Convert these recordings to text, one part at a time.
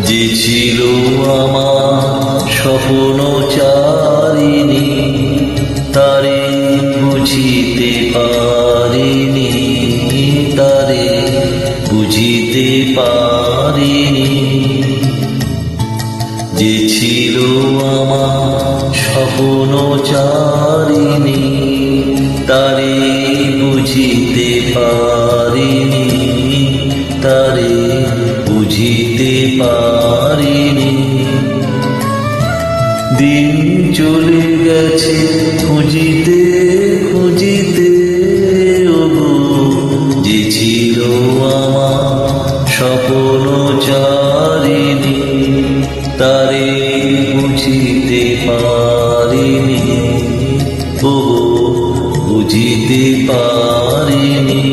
যে ছিল আমার স্বপ্নচারিণী, তারে বুঝিতে পারিনি, তারে বুঝিতে পারিনি। যে ছিল আমার স্বপ্নচারিণী, তারে বুঝিতে পারিনি, তারে বুঝিতে পারিনি। দিন চলে গেছে খুঁজিতে খুঁজিতে, ওগো যে ছিল আমার স্বপ্নচারিণী, তারে বুঝিতে পারিনি, ওগো বুঝিতে পারিনি।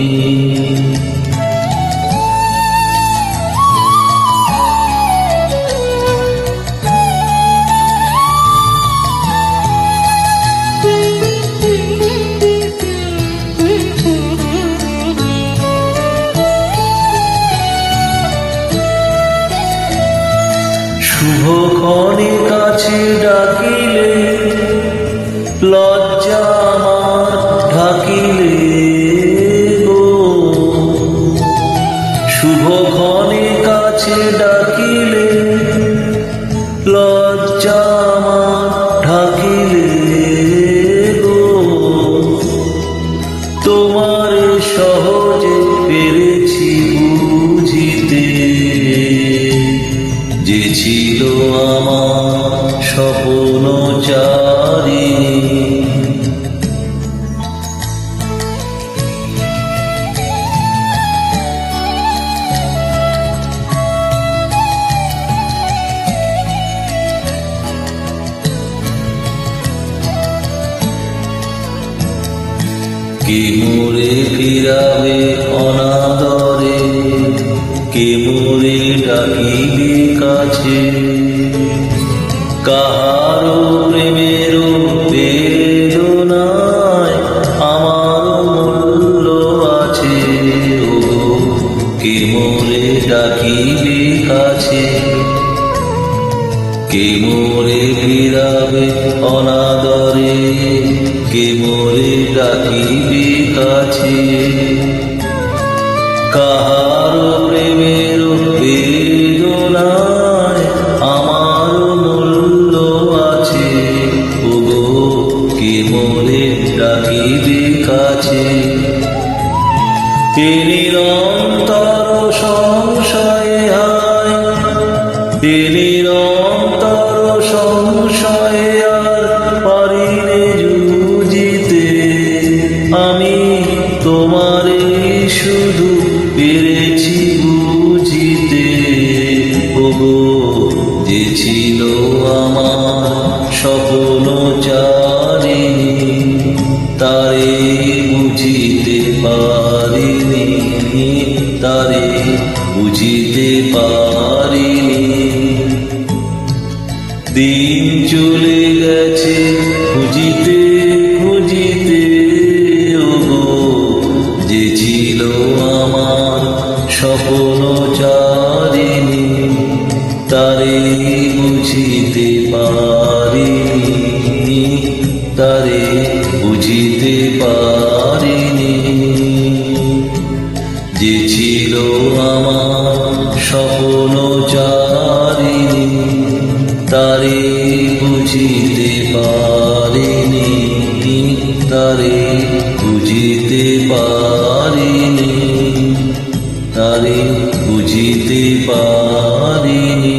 শুভক্ষণে কাছে ডাকিলে, লজ্জা আমার ঢাকিলে গো। শুভক্ষণে কাছে ডাকিলে, লজ্জা আমার ঢাকিলে গো। তোমার সহজে পেরেছি বুঝিতে, যে ছিল আমার স্বপ্নচারিণী। কে মোরে ফিরাবে অনাদরে, কে মোরে ডাকিবে কাছে। কাহারো প্রেমের বেদনায় আমার মূল্য আছে, ওগো কে মোরে ডাকিবে কাছে। কে মোরে ফিরাবে অনাদরে, কে মোরে ডাকিবে কাছে। কাহারো প্রেমের বেদনায় আমার মূল্য আছে, ওগো কে মোরে ডাকিবে কাছে। এ নিরন্তর সংশয়ে হায়, এ নিরন্তর সংশয়ে আর পারিনে জুজিতে। আমি তোমারে শুধু পেরেছি বুঝিতে, ওগো যে ছিল আমার স্বপ্নচারিণী, তারে বুঝিতে পারিনি, তারে বুঝিতে পারিনি। দিন চলে গেছে খুঁজিতে খুঁজিতে, ওগো যে ছিল আমার স্বপ্নচারিণী, তারে বুঝিতে পারিনি, তারে বুঝিতে পারিনি। যে ছিল আমার স্বপ্নচারিণী, তারে বুঝিতে পারিনি, তারে বুঝিতে পারিনি, তারে বুঝিতে পারিনি।